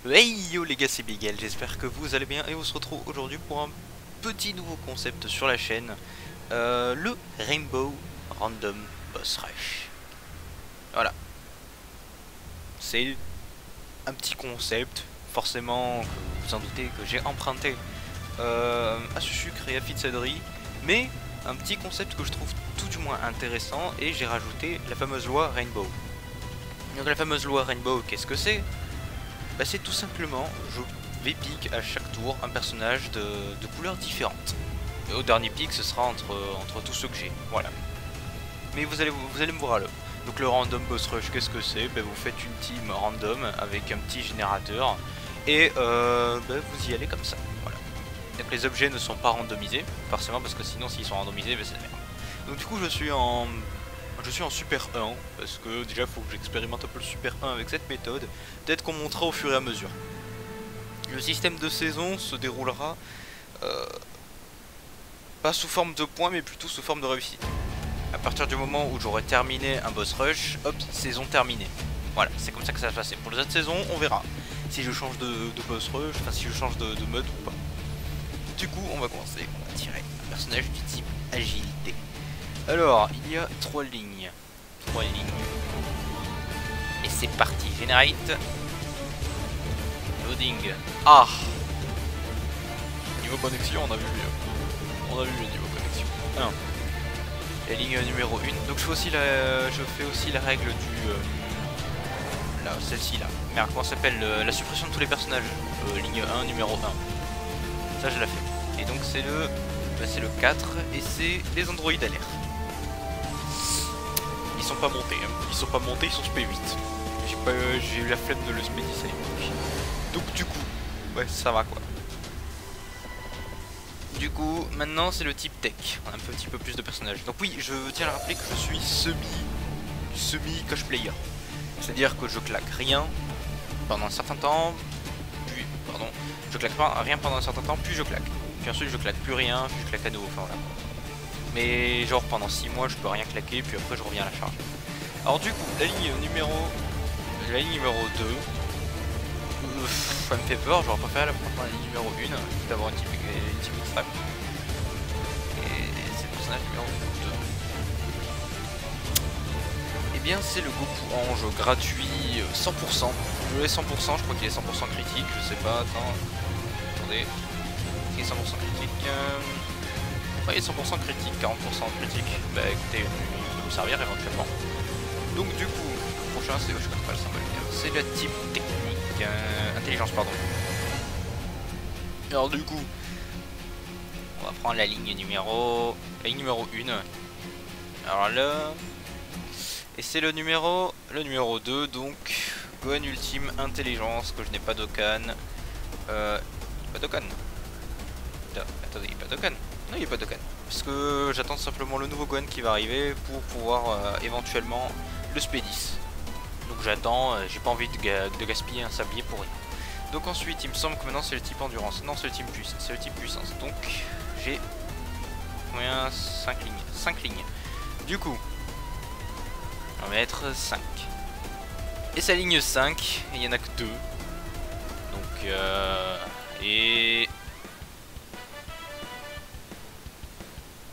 Hey yo les gars, c'est Bigel, j'espère que vous allez bien et on se retrouve aujourd'hui pour un petit nouveau concept sur la chaîne, le Rainbow Random Boss Rush. Voilà, c'est un petit concept, forcément que vous en doutez que j'ai emprunté à Sucre et à Fitsadry, mais un petit concept que je trouve tout du moins intéressant, et j'ai rajouté la fameuse loi Rainbow. Donc la fameuse loi Rainbow, qu'est-ce que c'est? Bah, c'est tout simplement, je vais pick à chaque tour un personnage de couleurs différentes. Et au dernier pick, ce sera entre tous ceux que j'ai, voilà. Mais vous allez me voir là. Donc le random boss rush, qu'est-ce que c'est? Bah, vous faites une team random avec un petit générateur et bah, vous y allez comme ça, voilà. Donc les objets ne sont pas randomisés, forcément, parce que sinon s'ils sont randomisés, bah, c'est la merde. Donc du coup je suis en Super 1, parce que déjà il faut que j'expérimente un peu le Super 1 avec cette méthode. Peut-être qu'on montera au fur et à mesure. Le système de saison se déroulera pas sous forme de points, mais plutôt sous forme de réussite. À partir du moment où j'aurai terminé un boss rush, hop, saison terminée. Voilà, c'est comme ça que ça va se passer. Pour les autres saisons, on verra si je change de boss rush, enfin si je change de mode ou pas. Du coup, on va commencer. On va tirer un personnage du type agilité. Alors, il y a 3 lignes. Et c'est parti. Generate. Loading. Ah! Niveau connexion, on a vu le niveau connexion. 1. La ligne numéro 1. Donc je fais aussi la règle du... là, celle-ci là. Merde, comment ça s'appelle? La suppression de tous les personnages. Ligne 1, numéro 1. Ça, je l'ai fait. Et donc c'est le 4. Et c'est les androïdes à l'air. Ils sont pas montés, hein. Ils sont pas montés, ils sont SP 8. J'ai eu la flemme de le SP 10 à l'époque. Donc du coup, ouais, ça va quoi. Du coup, maintenant c'est le type tech. On a un petit peu plus de personnages. Donc oui, je tiens à rappeler que je suis semi coach player. C'est-à-dire que je claque rien pendant un certain temps, puis je claque pas rien pendant un certain temps, puis je claque. Puis ensuite je claque plus rien, puis je claque à nouveau. Enfin voilà. Mais genre pendant 6 mois je peux rien claquer, puis après je reviens à la charge. Alors du coup, la ligne numéro 2, ça me fait peur, j'aurais préféré la prendre la ligne numéro 1, d'avoir une team extrême. Et c'est le personnage numéro 2. Et bien c'est le Goku Ange gratuit 100%. Je l'ai 100%, je crois qu'il est 100% critique, je sais pas, attendez. Il est 100% critique. Ouais, 100% critique, 40% critique. Bah écoutez, il peut me servir éventuellement. Donc du coup, le prochain c'est, je connais pas le symbole, c'est la type technique, intelligence pardon. Alors du coup, on va prendre la ligne numéro 1. Alors là, et c'est le numéro 2, donc Gohan Ultime Intelligence, que je n'ai pas d'Okan. Pas d'Okan. Attendez, il n'y a pas d'Okan. Non, il n'y a pas d'Okan. Parce que j'attends simplement le nouveau Gohan qui va arriver pour pouvoir éventuellement le SP10. Donc j'attends, j'ai pas envie de gaspiller un sablier pour rien. Donc ensuite, il me semble que maintenant c'est le type endurance. Non, c'est le type puissance. Donc j'ai combien? 5 lignes. 5 lignes. Du coup, on va mettre 5. Et sa ligne 5, il n'y en a que 2. Donc et...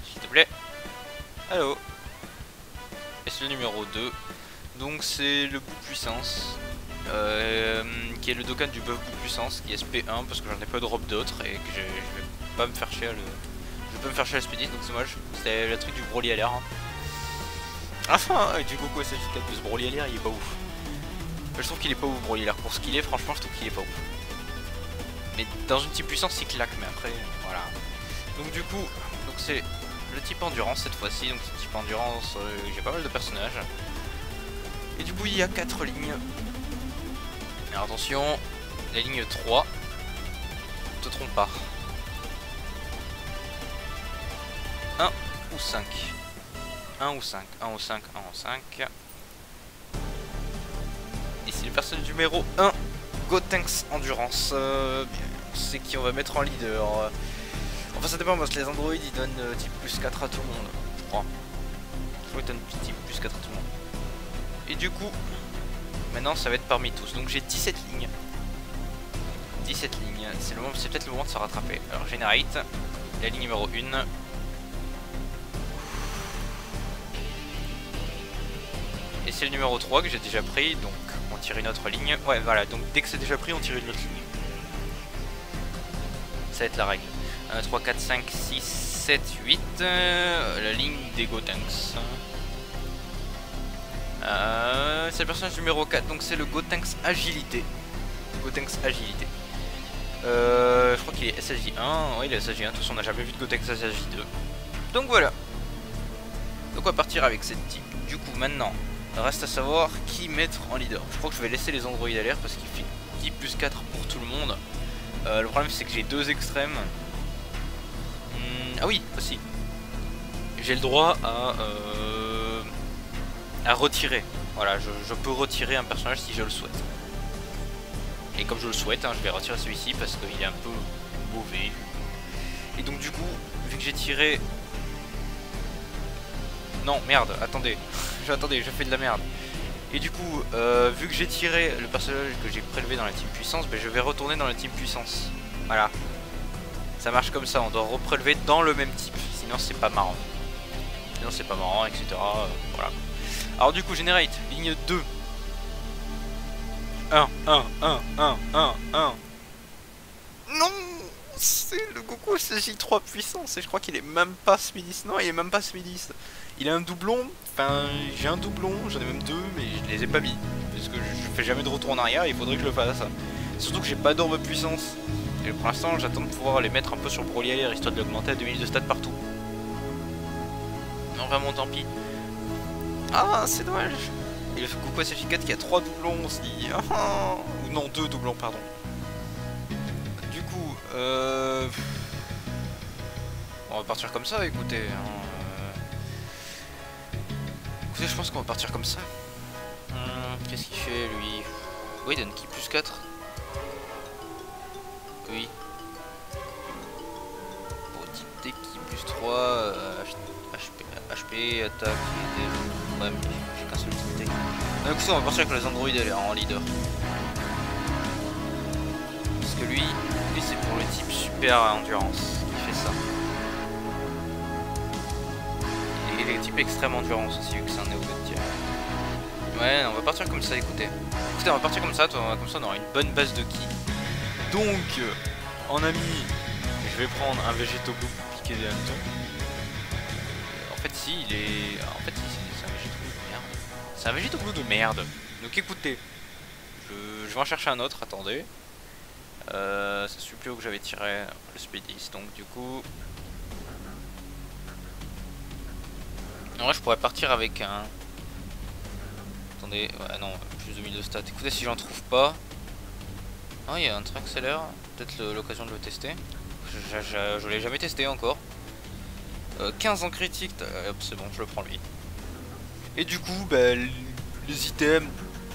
s'il te plaît. Allô. Et c'est le numéro 2. Donc c'est le bout puissance. Qui est le Dokkan du buff bout puissance, qui est SP1 parce que j'en ai pas de drop d'autres et que je vais pas me faire chier à le... Je vais pas me faire chier à SP10, donc c'est dommage. C'était le truc du Broly à l'air. Hein. Enfin, du Goku SFK plus Broly à l'air, il est pas ouf. Je trouve qu'il est pas ouf Broly à l'air. Pour ce qu'il est, franchement, je trouve qu'il est pas ouf. Mais dans une petite puissance, il claque, mais après, voilà. Donc du coup, c'est le type endurance cette fois-ci. Donc c'est type endurance, j'ai pas mal de personnages. Et du coup, il y a 4 lignes. Alors attention, la ligne 3. Ne te trompe pas. 1 ou 5. 1 ou 5. 1 ou 5. 1 ou 5. Et c'est le personnage numéro 1. Gotenks Endurance. C'est qui on va mettre en leader. Enfin ça dépend parce que les androïdes ils donnent type plus 4 à tout le monde, je crois. Je crois qu'ils donnent type plus 4 à tout le monde. Et du coup, maintenant ça va être parmi tous. Donc j'ai 17 lignes. 17 lignes, c'est peut-être le moment de se rattraper. Alors Generate, la ligne numéro 1. Et c'est le numéro 3 que j'ai déjà pris, donc on tire une autre ligne. Ouais voilà, donc dès que c'est déjà pris on tire une autre ligne. Ça va être la règle. 3, 4, 5, 6, 7, 8. La ligne des Gotenks. C'est le personnage numéro 4, donc c'est le Gotenks Agilité. Gotenks Agilité. Je crois qu'il est SSJ1. Ouais, il est SSJ1. De toute façon, on n'a jamais vu de Gotenks SSJ2. Donc voilà. Donc on va partir avec cette team. Du coup, maintenant, reste à savoir qui mettre en leader. Je crois que je vais laisser les androïdes à l'air parce qu'il fait 10 plus 4 pour tout le monde. Le problème, c'est que j'ai deux extrêmes. Ah oui, aussi. J'ai le droit à retirer. Voilà, je peux retirer un personnage si je le souhaite. Et comme je le souhaite, hein, je vais retirer celui-ci parce qu'il est un peu mauvais. Et donc du coup, vu que j'ai tiré... Non, merde, attendez. Attendez, je fais de la merde. Et du coup, vu que j'ai tiré le personnage que j'ai prélevé dans la team puissance, ben, je vais retourner dans la team puissance. Voilà. Ça marche comme ça, on doit reprélever dans le même type. Sinon c'est pas marrant. Sinon c'est pas marrant, etc. Voilà. Alors du coup, Generate, ligne 2. 1. Non, c'est le Goku SSJ3 puissance et je crois qu'il est même pas Smidis. Non, il est même pas Smidis. Il a un doublon, enfin j'ai un doublon, j'en ai même deux, mais je les ai pas mis. Parce que je fais jamais de retour en arrière, il faudrait que je le fasse. Surtout que j'ai pas d'orbe puissance. Et pour l'instant, j'attends de pouvoir les mettre un peu sur Broly à l'air, histoire de l'augmenter à 2000 de stats partout. Non, vraiment, tant pis. Ah, c'est dommage. Et le Goku SSJ4 qui a 3 doublons aussi. Ou non, 2 doublons, pardon. Du coup, on va partir comme ça, écoutez. Écoutez, je pense qu'on va partir comme ça. Qu'est-ce qu'il fait, lui? Oui, il donne qui? Plus 4. Oui. Type qui plus 3. HP, attaque, ouais, mais j'ai qu'un seul type T. Donc, écoutez, on va partir avec les androïdes en leader. Parce que lui c'est pour le type super endurance qui fait ça. Et les types extrême endurance aussi, vu que c'est un néo-god. Ouais, on va partir comme ça, écoutez. Écoutez, on va partir comme ça on aura une bonne base de ki. Donc, en ami, je vais prendre un végéto blue pour piquer des hannetons. En fait, si, il est... En fait, si, c'est un végéto blue de merde. C'est un végéto blue de merde. Donc écoutez, je vais en chercher un autre, attendez. C'est celui plus haut que j'avais tiré, le Speedis. Donc du coup... En vrai, je pourrais partir avec un... Attendez, ouais, non, plus de 1000 de stats. Écoutez, si j'en trouve pas... Ah, il y a un train accélère, peut-être l'occasion de le tester. Je l'ai jamais testé encore. 15 en critique, hop, c'est bon, je le prends lui. Et du coup, bah, les items,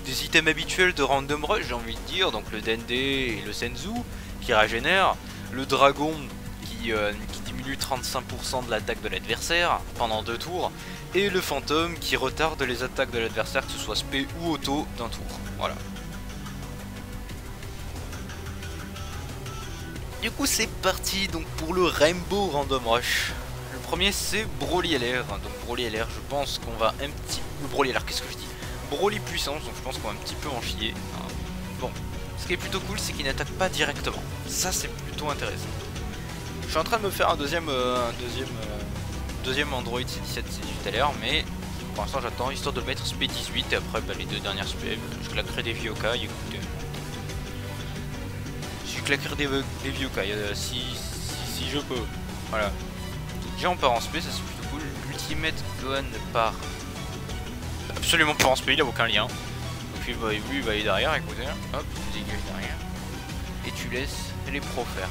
des items habituels de Random Rush, j'ai envie de dire, donc le Dende et le Senzu qui régénèrent, le Dragon qui diminue 35% de l'attaque de l'adversaire pendant 2 tours, et le Fantôme qui retarde les attaques de l'adversaire, que ce soit spé ou auto, d'un tour. Voilà. Du coup c'est parti donc pour le Rainbow Random Rush. Le premier c'est Broly LR. Donc Broly LR, je pense qu'on va un petit... Broly LR, qu'est-ce que je dis? Broly puissance, donc je pense qu'on va un petit peu en chier. Bon, ce qui est plutôt cool c'est qu'il n'attaque pas directement. Ça c'est plutôt intéressant. Je suis en train de me faire un deuxième Android C17 tout à l'heure, mais pour l'instant j'attends histoire de le mettre SP 18 et après bah, les deux dernières SP, je claquerai des Vyokai, écoutez. Je claquerai des Vyokai si je peux. Voilà. Déjà on part en SP, ça c'est plutôt cool. L'Ultimate Gohan part absolument pas en SP, il a aucun lien. Donc lui il va aller derrière, écoutez. Hop, tu dégages derrière. Et tu laisses les pros faire.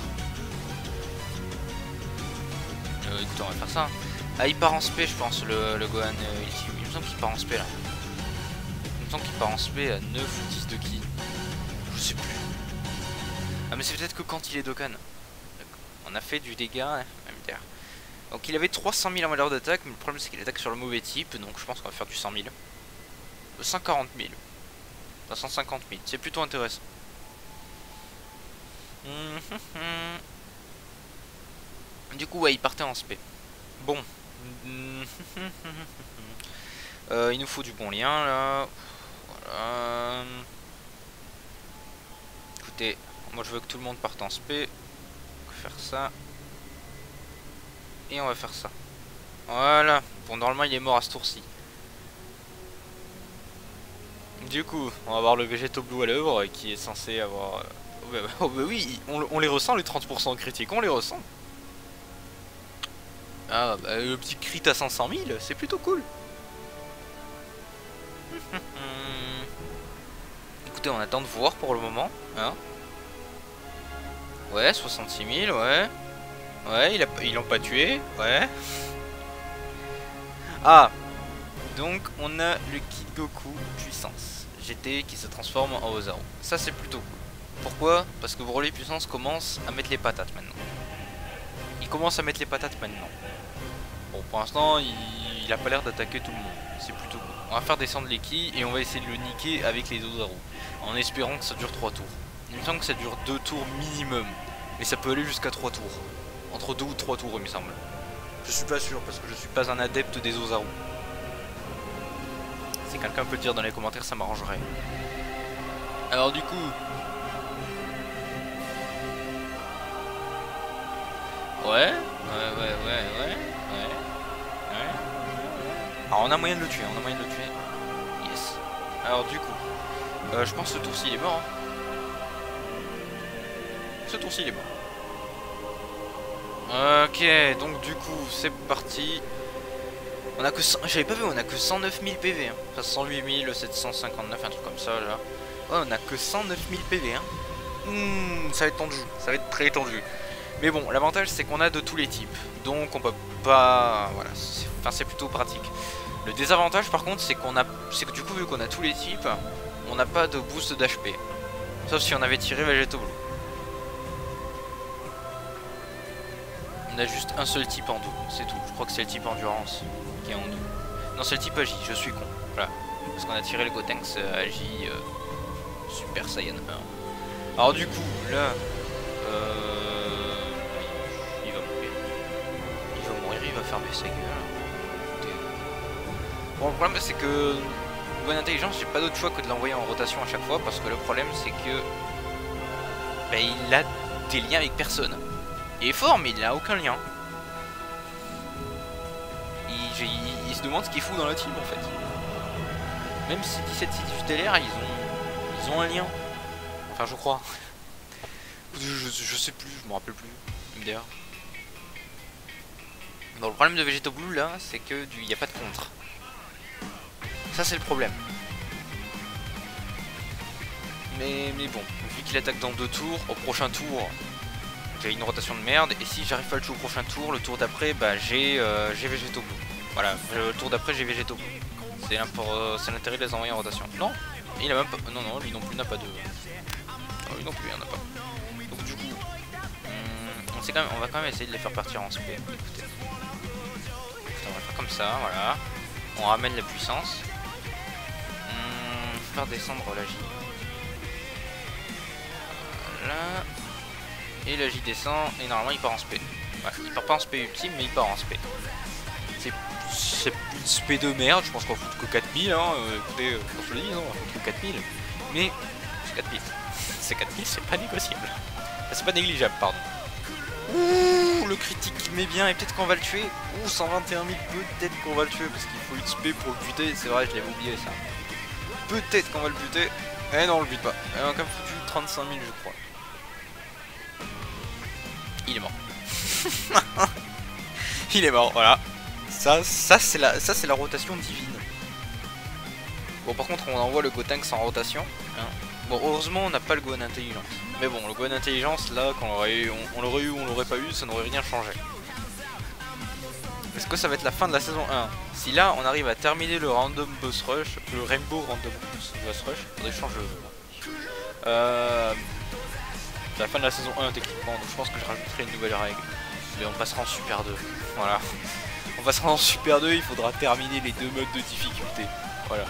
Écoutez, on va faire ça. Ah, il part en SP, je pense, le Gohan Ultimate. Il me semble qu'il part en SP là. Il me semble qu'il part en SP à 9 ou 10 de ki. Je sais plus. Ah mais c'est peut-être que quand il est Dokkan. On a fait du dégât, même légendaire. Donc il avait 300 000 en valeur d'attaque, mais le problème c'est qu'il attaque sur le mauvais type, donc je pense qu'on va faire du 100 000. 140 000. 150 000, c'est plutôt intéressant. Du coup, ouais, il partait en spé. Bon. Il nous faut du bon lien là. Voilà. Écoutez, moi je veux que tout le monde parte en spé. On va faire ça. Et on va faire ça. Voilà. Bon, normalement il est mort à ce tour-ci. Du coup, on va avoir le Végéto Blue à l'œuvre qui est censé avoir... Oh bah oui, on les ressent les 30% critiques, on les ressent. Ah bah le petit crit à 500 000, c'est plutôt cool. Écoutez, on attend de voir pour le moment. Hein, ouais, 66 000, ouais. Ouais, ils l'ont pas tué, ouais. Ah, donc on a le Kid Goku puissance GT qui se transforme en Ozaru. Ça c'est plutôt cool. Pourquoi? Parce que Broly puissance commence à mettre les patates maintenant. Il commence à mettre les patates maintenant. Bon, pour l'instant, il a pas l'air d'attaquer tout le monde. C'est plutôt cool. On va faire descendre les Ki et on va essayer de le niquer avec les Ozaru. En espérant que ça dure 3 tours. Il me semble que ça dure 2 tours minimum. Mais ça peut aller jusqu'à 3 tours. Entre 2 ou 3 tours, il me semble. Je suis pas sûr parce que je suis pas un adepte des Ozaru. Si quelqu'un peut le dire dans les commentaires, ça m'arrangerait. Alors du coup... Ouais. Alors on a moyen de le tuer, Yes. Alors du coup, je pense que ce tour-ci il est mort. Hein. Ce tour-ci il est mort. Ok, donc du coup c'est parti. On a que 100... J'avais pas vu, on a que 109 000 PV. Hein. Enfin 108 759, un truc comme ça là. Ouais, on a que 109 000 PV. Hein. Ça va être tendu, ça va être très tendu. Mais bon, l'avantage c'est qu'on a de tous les types. Donc on peut pas... Voilà, c'est plutôt pratique. Le désavantage par contre c'est que du coup vu qu'on a tous les types, on n'a pas de boost d'HP. Sauf si on avait tiré Végéto Blue. On a juste un seul type en dos, c'est tout. Je crois que c'est le type endurance qui est en dos. Non, c'est le type Agi, je suis con. Voilà. Parce qu'on a tiré le Gotenks Agi Super Saiyan 1. Alors du coup, là... il va mourir. Il va fermer sa gueule. Bon, le problème c'est que... Bonne intelligence, j'ai pas d'autre choix que de l'envoyer en rotation à chaque fois. Parce que le problème c'est que... Ben, il a des liens avec personne. Il est fort, mais il n'a aucun lien. Il se demande ce qu'il fout dans la team en fait. Même si 17 tutélaires, ils ont un lien. Enfin, je crois. Je sais plus, je me rappelle plus. D'ailleurs. Bon, le problème de Végéto Blue là, c'est que il n'y a pas de contre. Ça, c'est le problème. Mais bon, vu qu'il attaque dans 2 tours, au prochain tour. J'ai une rotation de merde, et si j'arrive pas à le tuer au prochain tour, le tour d'après, bah j'ai Végéto Blue. Voilà, le tour d'après j'ai Végéto Blue. C'est l'intérêt de les envoyer en rotation. Non, il a même pas... Non, lui non plus n'a pas de... Non, lui non plus, il en a pas. Donc du coup, on va quand même essayer de les faire partir en spé. Écoutez, on va faire comme ça, voilà. On ramène la puissance. Faire descendre la J. Voilà. Et la J descend et normalement il part en spé. Ouais, il part pas en spé ultime mais il part en spé. C'est une spé de merde, je pense qu'on fout que 4000 hein. Écoutez, on se le dit, on va foutre que 4000. Mais c'est 4000. C'est 4000, c'est pas négociable. Enfin, c'est pas négligeable, pardon. Ouh, le critique qui met bien et peut-être qu'on va le tuer. Ouh, 121 000, peut-être qu'on va le tuer parce qu'il faut une spé pour le buter. C'est vrai, je l'avais oublié ça. Peut-être qu'on va le buter. Eh non, on le bute pas. On a quand même foutu 35 000 je crois. Il est mort. Il est mort, voilà. Ça c'est la rotation divine. Bon, par contre, on envoie le Gotenks en rotation. Hein. Bon, heureusement, on n'a pas le Gohan Intelligence. Mais bon, le Gohan Intelligence, là, quand on l'aurait eu ou on l'aurait pas eu, ça n'aurait rien changé. Est-ce que ça va être la fin de la saison 1? Si là, on arrive à terminer le Random Boss Rush, le Rainbow Random Boss Rush, faudrait que je change c'est la fin de la saison 1 techniquement, donc je pense que je rajouterai une nouvelle règle. Mais on passera en Super 2. Voilà. On passera en Super 2, il faudra terminer les 2 modes de difficulté. Voilà.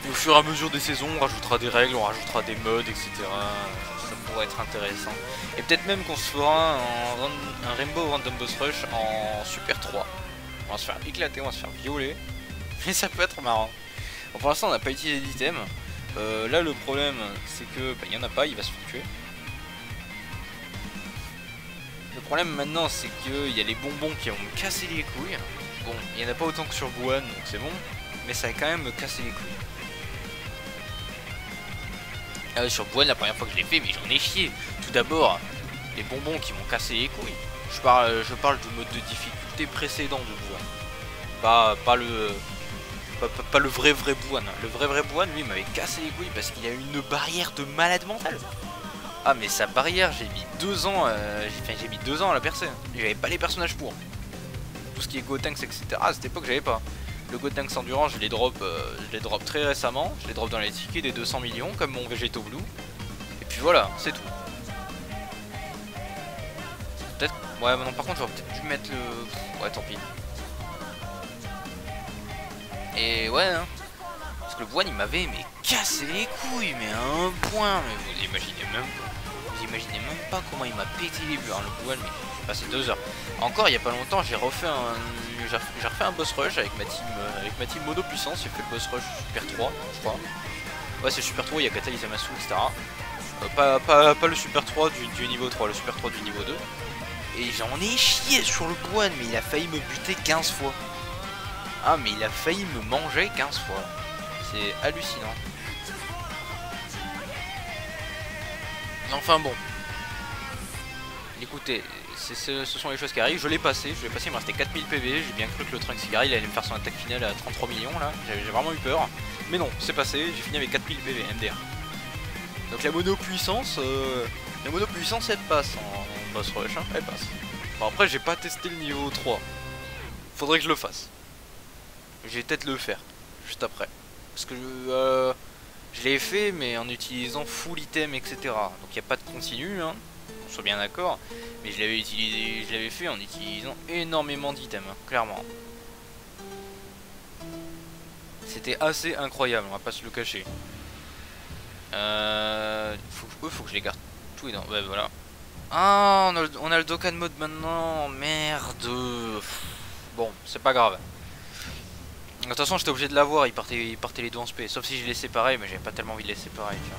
Et au fur et à mesure des saisons, on rajoutera des règles, on rajoutera des modes, etc. Ça pourrait être intéressant. Et peut-être même qu'on se fera un Rainbow Random Boss Rush en Super 3. On va se faire éclater, on va se faire violer. Mais ça peut être marrant. Bon, pour l'instant, on n'a pas utilisé d'items. Là, le problème, c'est que il y en a pas, il va se faire tuer. Le problème maintenant, c'est qu'il y a les bonbons qui vont me casser les couilles. Bon, il n'y en a pas autant que sur Buan, donc c'est bon. Mais ça va quand même me casser les couilles. Sur Buan, la première fois que je l'ai fait, mais j'en ai chié. Tout d'abord, les bonbons qui m'ont cassé les couilles. Je parle du mode de difficulté précédent de Buan. Pas le vrai Buan. Le vrai Buan, lui, m'avait cassé les couilles parce qu'il y a une barrière de malade mental. Ah, mais sa barrière, j'ai mis 2 ans, j'ai mis 2 ans à la percer. J'avais pas les personnages pour. Tout ce qui est Gotenks, etc. À cette époque, j'avais pas. Le Gotenks Endurance, je les drop très récemment. Je les drop dans les tickets des 200 millions, comme mon Vegeto Blue. Et puis voilà, c'est tout. Peut-être. Ouais, mais non, par contre, j'aurais peut-être dû mettre le. Ouais, tant pis. Et ouais, hein. Parce que le Buan, il m'avait cassé les couilles, mais à un point. Mais vous imaginez même pas comment il m'a pété les burnes. Le Buan, mais j'ai passé 2 heures. Encore il y a pas longtemps, j'ai refait un boss rush avec ma team mono puissance. J'ai fait le boss rush Super 3, je crois. Ouais, c'est Super 3, il y a Kata Izamasu, etc. Pas le Super 3 du niveau 3, le Super 3 du niveau 2. Et j'en ai chié sur le Buan, mais il a failli me buter 15 fois. Ah, mais il a failli me manger 15 fois. C'est hallucinant. Enfin bon. Écoutez, ce sont les choses qui arrivent. Je l'ai passé, il me restait 4000 PV. J'ai bien cru que le Trunks il allait me faire son attaque finale à 33 millions là. J'ai vraiment eu peur. Mais non, c'est passé, j'ai fini avec 4000 PV MDR. Donc la mono puissance elle passe en boss rush, hein, elle passe. Bon, après j'ai pas testé le niveau 3. Faudrait que je le fasse. Je vais peut-être le faire juste après. Parce que je l'ai fait mais en utilisant full item, etc. Donc il n'y a pas de continu, hein, qu'on soit bien d'accord. Mais je l'avais fait en utilisant énormément d'items, hein, clairement. C'était assez incroyable, on va pas se le cacher. Faut que je les garde tous les dents. Ouais, voilà. Ah, on a le Dokkan mode maintenant. Merde. Bon, c'est pas grave. De toute façon, j'étais obligé de l'avoir. Il partait les deux en spé. Sauf si je les séparais, mais j'avais pas tellement envie de les séparer. Tu vois.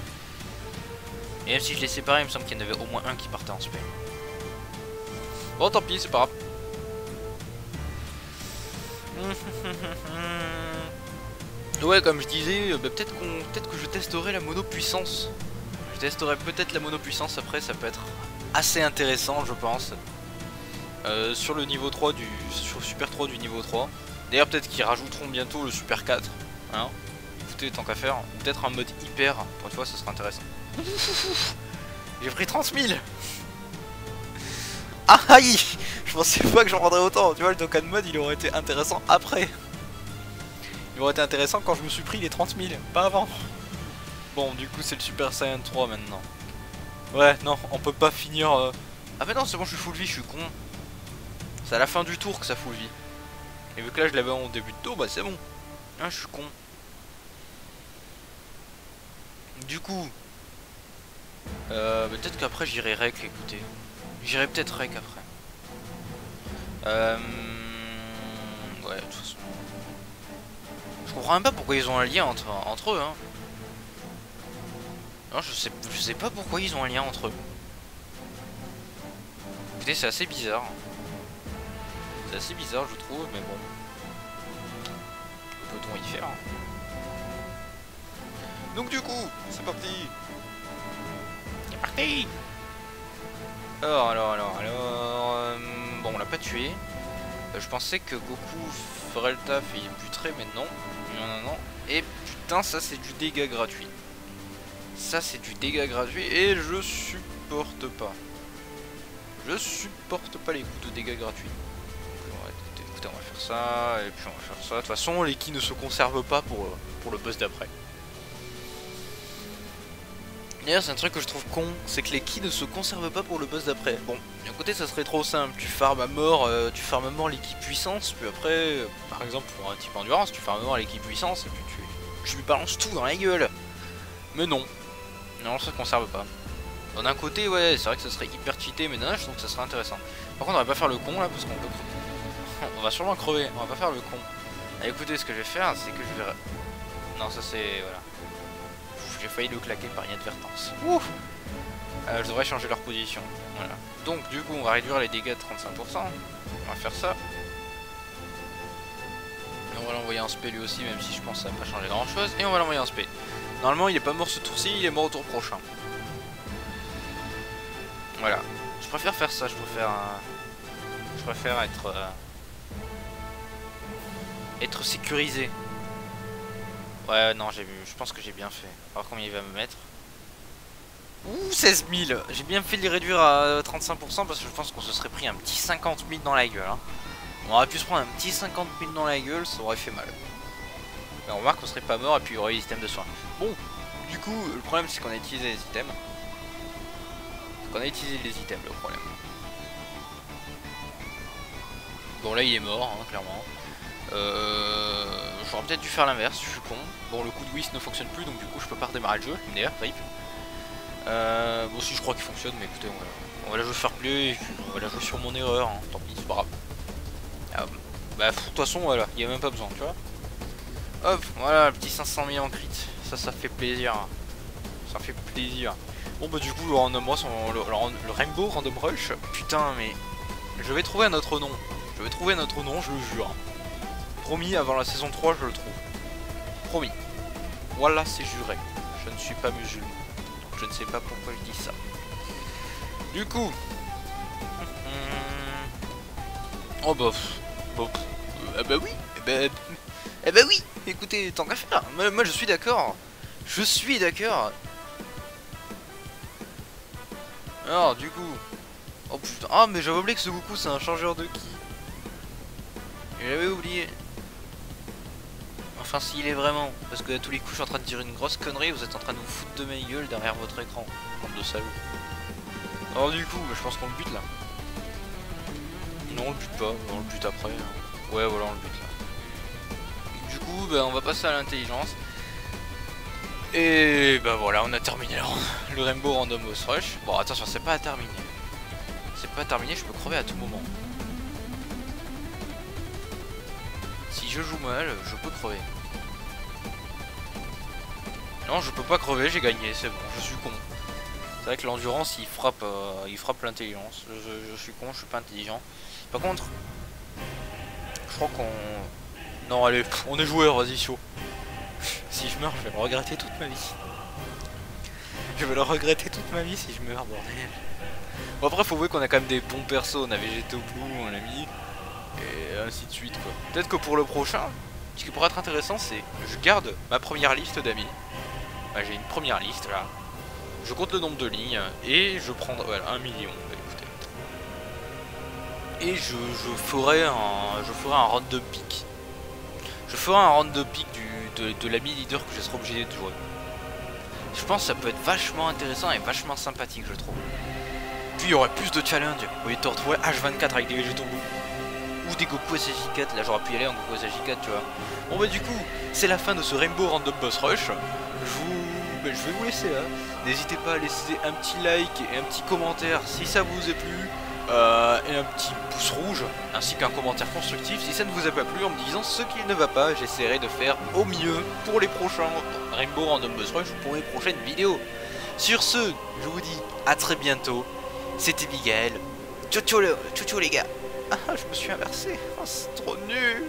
Et même si je les séparais, il me semble qu'il y en avait au moins un qui partait en spé. Bon, tant pis, c'est pas grave. Ouais, comme je disais, bah, peut-être que je testerai la mono puissance. Je testerai peut-être la mono puissance après, ça peut être assez intéressant, je pense. Sur le niveau 3 sur Super 3 du niveau 3. D'ailleurs, peut-être qu'ils rajouteront bientôt le Super 4. Hein. Écoutez, tant qu'à faire, peut-être un mode hyper. Pour une fois, ça sera intéressant. J'ai pris 30 000. Aïe, je pensais pas que j'en prendrais autant. Tu vois, le Dokkan mode, il aurait été intéressant après. Il aurait été intéressant quand je me suis pris les 30 000, pas avant. Bon, du coup, c'est le Super Saiyan 3 maintenant. Ouais, non, on peut pas finir... Ah mais non, c'est bon, je suis full vie, je suis con. C'est à la fin du tour que ça full vie. Et vu que là, je l'avais en début de tour, bah c'est bon. Ah, je suis con. Du coup... peut-être qu'après, j'irai rec, écoutez. J'irai peut-être rec après. Ouais, de toute façon... Je comprends même pas pourquoi ils ont un lien entre eux, hein. Non, je sais pas pourquoi ils ont un lien entre eux. Écoutez, c'est assez bizarre. C'est assez bizarre, je trouve, mais bon. Peut-on y faire, hein. Donc du coup, c'est parti. C'est parti. Alors... bon, on l'a pas tué. Je pensais que Goku ferait le taf et il buterait, mais non. Non. Et putain, ça c'est du dégât gratuit. Ça c'est du dégât gratuit et je supporte pas. Je supporte pas les coups de dégâts gratuits. Écoutez, on va faire ça et puis on va faire ça. De toute façon, les ki ne se conservent pas pour le boss d'après. D'ailleurs c'est un truc que je trouve con, c'est que les ki ne se conservent pas pour le boss d'après. Bon, d'un côté ça serait trop simple, tu farmes à mort les ki puissance, puis après, par exemple pour un type endurance, tu farmes à mort les ki puissance et puis tu lui balances tout dans la gueule. Mais non, non ça se conserve pas. D'un côté ouais c'est vrai que ça serait hyper cheaté, mais d'un je trouve que ça serait intéressant. Par contre on va pas faire le con là parce qu'on peut... on va sûrement crever, on va pas faire le con. Ah, écoutez ce que je vais faire c'est que je vais... Non ça c'est... voilà. J'ai failli le claquer par inadvertance. Ouh je devrais changer leur position. Voilà. Donc du coup on va réduire les dégâts de 35%. On va faire ça. Et on va l'envoyer en spé lui aussi, même si je pense que ça va pas changer grand chose. Et on va l'envoyer en spé. Normalement il est pas mort ce tour-ci, il est mort au tour prochain. Voilà. Je préfère faire ça, je préfère être sécurisé. Ouais non je pense que j'ai bien fait. On va voir combien il va me mettre. Ouh 16 000. J'ai bien fait de les réduire à 35% parce que je pense qu'on se serait pris un petit 50 000 dans la gueule hein. On aurait pu se prendre un petit 50 000 dans la gueule, ça aurait fait mal. Mais on remarque qu'on serait pas mort et puis il y aurait les items de soins. Bon, du coup le problème c'est qu'on a utilisé les items. On a utilisé les items le problème. Bon là il est mort hein, clairement. J'aurais peut-être dû faire l'inverse, je suis con. Bon le coup de whisk ne fonctionne plus donc du coup je peux pas redémarrer le jeu. D'ailleurs rip. Bon si je crois qu'il fonctionne mais écoutez on va la jouer fair play et puis on va la jouer sur mon erreur hein. Tant pis c'est pas grave. Bah de toute façon voilà, il n'y a même pas besoin tu vois. Hop voilà le petit 500 000 en crit. Ça fait plaisir. Ça fait plaisir. Bon bah du coup le Random Rush, le Rainbow Random Rush, putain mais je vais trouver un autre nom. Je vais trouver un autre nom, je le jure. Promis, avant la saison 3 je le trouve. Promis. Voilà c'est juré. Je ne suis pas musulman. Donc je ne sais pas pourquoi je dis ça. Du coup. Oh bah. Bah oui. Bah oui. Écoutez, tant qu'à faire. Moi je suis d'accord. Je suis d'accord. Alors du coup... Oh putain... Ah mais j'avais oublié que ce Goku c'est un changeur de ki. J'avais oublié. Enfin s'il est vraiment. Parce que à tous les coups je suis en train de dire une grosse connerie. Vous êtes en train de vous foutre de ma gueule derrière votre écran. Bande de salauds. Alors du coup je pense qu'on le bute là. Non on le bute pas. On le bute après. Ouais voilà on le bute là. Du coup bah, on va passer à l'intelligence. Et bah voilà, on a terminé le Rainbow Random Boss Rush. Bon attention, c'est pas terminé. C'est pas terminé, je peux crever à tout moment. Si je joue mal, je peux crever. Non, je peux pas crever, j'ai gagné, c'est bon, je suis con. C'est vrai que l'endurance, il frappe l'intelligence. Je suis con, je suis pas intelligent. Par contre, je crois qu'on... Non, allez, on est joueur, vas-y, chaud. Si je meurs, je vais le regretter toute ma vie. Je vais le regretter toute ma vie si je meurs, bordel. Bon après faut voir qu'on a quand même des bons persos, on a Végéto Blue, on l'a mis, et ainsi de suite quoi. Peut-être que pour le prochain, ce qui pourrait être intéressant c'est, je garde ma première liste d'amis. Bah, j'ai une première liste là. Je compte le nombre de lignes, et je prends voilà, 1 million. Bah, écoutez. Et je ferai un round de pick. Je ferai un round de pick de l'ami leader que je serai obligé de jouer. Je pense que ça peut être vachement intéressant et vachement sympathique je trouve. Puis il y aurait plus de challenge. Au lieu de te retrouver H24 avec des végétaux ou des Goku SJ4, là j'aurais pu y aller en Goku SJ4 tu vois. Bon bah du coup c'est la fin de ce Rainbow Random Boss Rush. Je vais vous laisser là. N'hésitez pas à laisser un petit like et un petit commentaire si ça vous a plu. Et un petit pouce rouge ainsi qu'un commentaire constructif si ça ne vous a pas plu en me disant ce qui ne va pas. J'essaierai de faire au mieux pour les prochains Rainbow Random Boss Rush ou pour les prochaines vidéos. Sur ce, je vous dis à très bientôt. C'était Miguel. Ciao ciao les gars. Ah je me suis inversé. Oh, c'est trop nul.